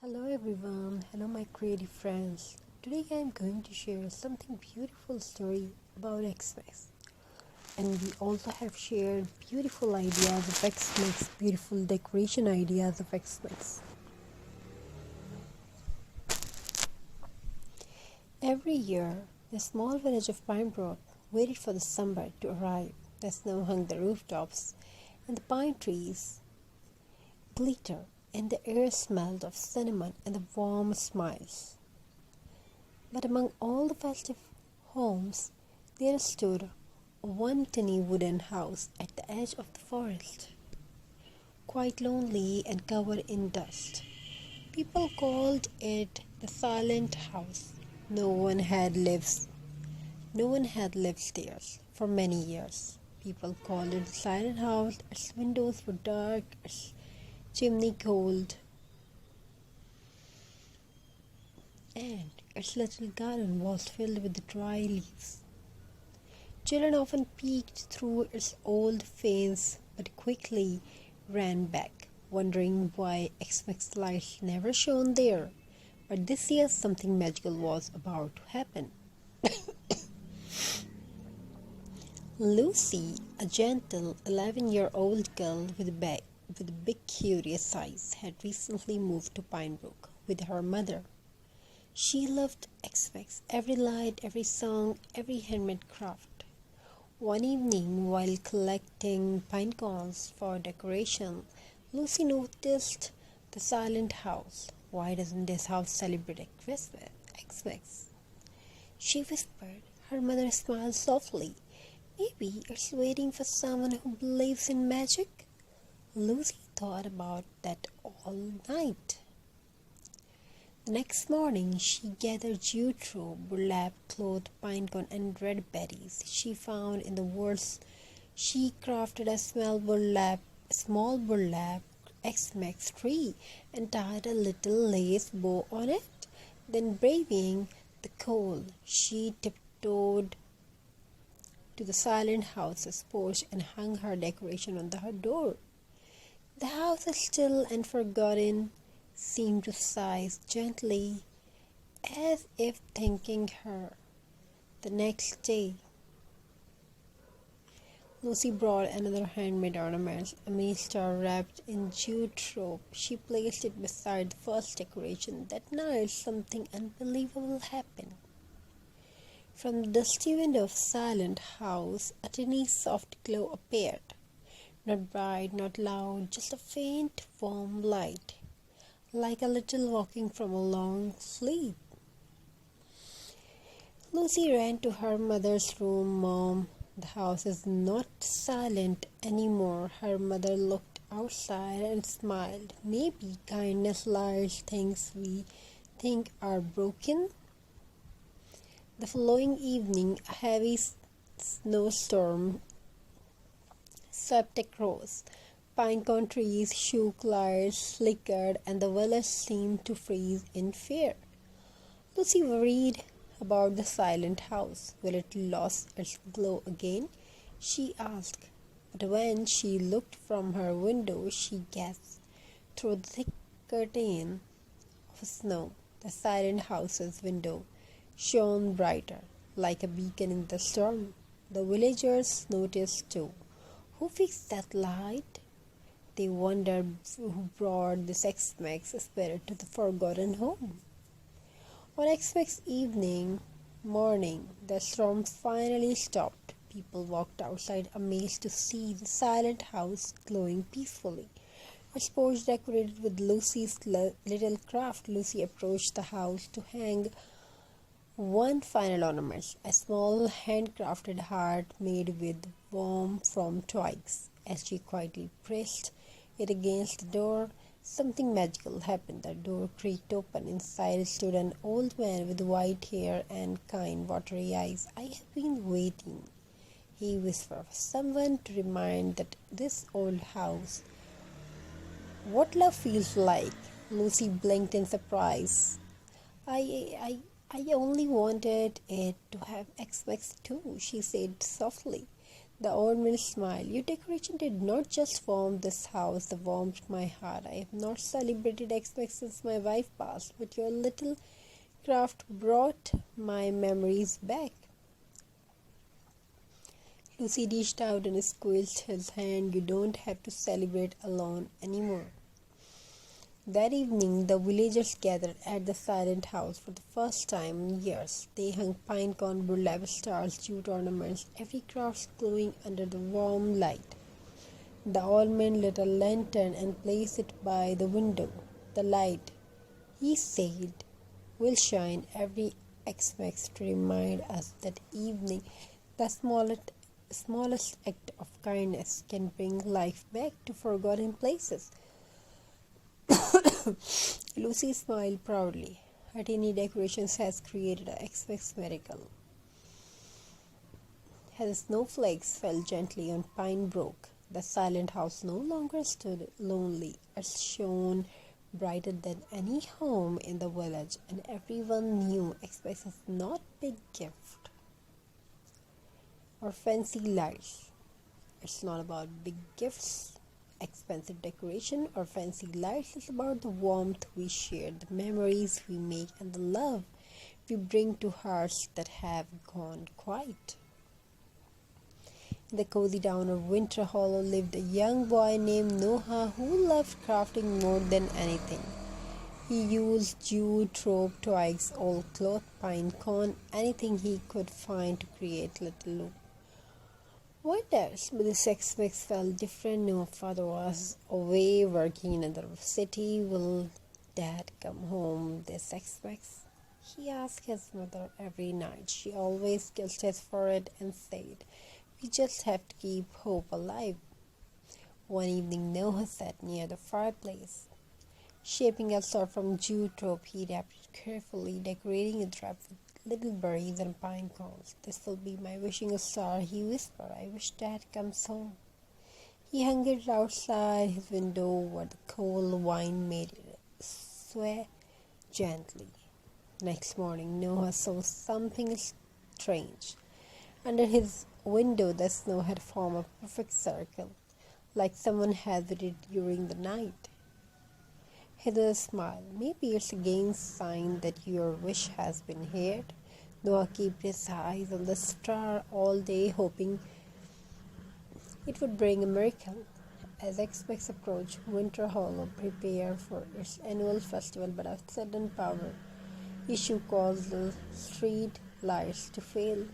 Hello everyone, hello my creative friends. Today I am going to share something beautiful story about Xmas. And we also have shared beautiful ideas of Xmas, beautiful decoration ideas of Xmas. Every year, the small village of Pinebrook waited for the summer to arrive. The snow hung the rooftops and the pine trees glitter and the air smelled of cinnamon and the warm smiles. But among all the festive homes, there stood one tiny wooden house at the edge of the forest, quite lonely and covered in dust. People called it the silent house. No one had lived there for many years. People called it the silent house. Its windows were dark, its chimney cold, and its little garden was filled with dry leaves. Children often peeked through its old fence but quickly ran back, wondering why Xmas lights never shone there. But this year something magical was about to happen. Lucy, a gentle 11-year-old girl with big curious eyes, had recently moved to Pinebrook with her mother. She loved Xmas, every light, every song, every handmade craft. One evening, while collecting pine cones for decoration, Lucy noticed the silent house. Why doesn't this house celebrate Xmas? She whispered. Her mother smiled softly. Maybe it's waiting for someone who believes in magic. Lucy thought about that all night. The next morning, she gathered jute rope, burlap cloth, pinecone, and red berries she found in the woods. She crafted a small burlap Xmas tree and tied a little lace bow on it. Then, braving the cold, she tiptoed to the silent house's porch and hung her decoration on her door. The house, still and forgotten, seemed to sigh gently, as if thanking her. The next day, Lucy brought another handmade ornament, a mini star wrapped in jute rope. She placed it beside the first decoration. That night, something unbelievable happened. From the dusty window of the silent house, a tiny soft glow appeared. Not bright, not loud, just a faint, warm light, like a little walking from a long sleep. Lucy ran to her mother's room. Mom, the house is not silent anymore. Her mother looked outside and smiled. Maybe kindness lights things we think are broken. The following evening, a heavy snowstorm swept across. Pinecone trees shook, lights flickered, and the village seemed to freeze in fear. Lucy worried about the silent house. Will it lose its glow again? She asked. But when she looked from her window, she gasped. Through the thick curtain of snow, the silent house's window shone brighter, like a beacon in the storm. The villagers noticed too. Who fixed that light? They wondered who brought this Xmas spirit to the forgotten home. On Xmas morning, the storm finally stopped. People walked outside amazed to see the silent house glowing peacefully. Its porch decorated with Lucy's little craft. Lucy approached the house to hang one final ornament, a small handcrafted heart made with warmth from twigs. As she quietly pressed it against the door, something magical happened. The door creaked open. Inside stood an old man with white hair and kind, watery eyes. I have been waiting, he whispered, for someone to remind that this old house what love feels like. Lucy blinked in surprise. I only wanted it to have Xmas too, she said softly. The old man smiled. Your decoration did not just warm this house, they warmed my heart. I have not celebrated Xmas since my wife passed, but your little craft brought my memories back. Lucy reached out and squeezed his hand. You don't have to celebrate alone anymore. That evening, the villagers gathered at the silent house for the first time in years. They hung pine cone, burlap stars, jute ornaments, every craft glowing under the warm light. The old man lit a lantern and placed it by the window. The light, he said, will shine every Xmas to remind us that evening the smallest act of kindness can bring life back to forgotten places. Lucy smiled proudly. Her tiny decorations has created a Xmas miracle. As snowflakes fell gently on Pine Brook, the silent house no longer stood lonely. It shone brighter than any home in the village, and everyone knew Xmas is not big gift or fancy lights. It's not about big gifts, expensive decoration, or fancy lights. It's about the warmth we share, the memories we make, and the love we bring to hearts that have gone quiet. In the cozy town of Winter Hollow lived a young boy named Noah who loved crafting more than anything. He used jute, rope, twigs, old cloth, pine cone, anything he could find to create little wonders. But this Xmas felt different. Noah's father was away working in another city. Will Dad come home this Xmas? He asked his mother every night. She always kissed his forehead and said, we just have to keep hope alive. One evening, Noah sat near the fireplace, shaping a sword from jute rope. He wrapped it carefully, decorating it wrapped with little berries and pine cones. This will be my wishing star, he whispered. I wish Dad comes home. He hung it outside his window where the cold wind made it sway gently. Next morning, Noah saw something strange. Under his window, the snow had formed a perfect circle, like someone had waited during the night. Heather smiled. Maybe it's again a sign that your wish has been heard. Noah kept his eyes on the star all day, hoping it would bring a miracle. As Xmas approached, Winter Hollow prepared for its annual festival, but a sudden power issue caused the street lights to fail.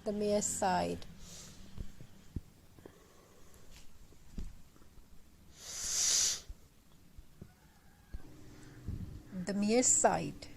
The mayor sighed. The mayor sighed.